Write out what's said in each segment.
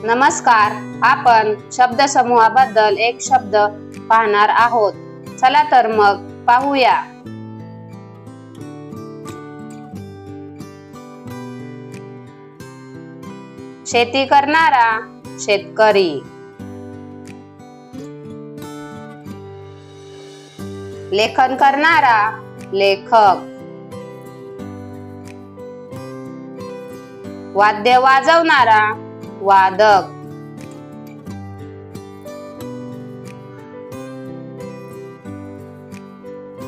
नमस्कार, आपण शब्दसमूहाबद्दल एक शब्द पाहणार आहोत. चला तर मग पाहूया. शेती करणारा शेतकरी, लेखन करणारा लेखक, वाद्य वाजवणारा वादक,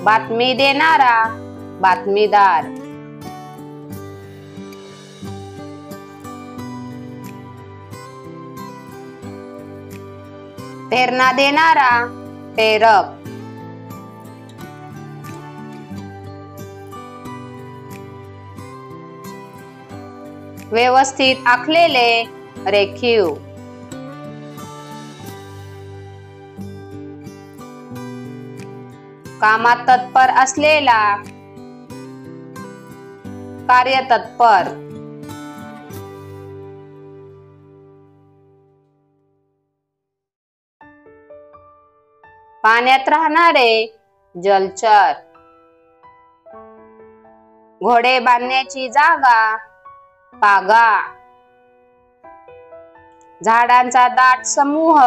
बातमी देणारा बातमीदार, प्रेरणा देणारा प्रेरक, व्यवस्थित आखलेले रेखीव, कामात तत्पर असलेला कार्यतत्पर, पाण्यात राहणारे जलचर, घोडे बांधण्याची जागा पागा, झाडांचा दाट समूह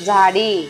झाडी.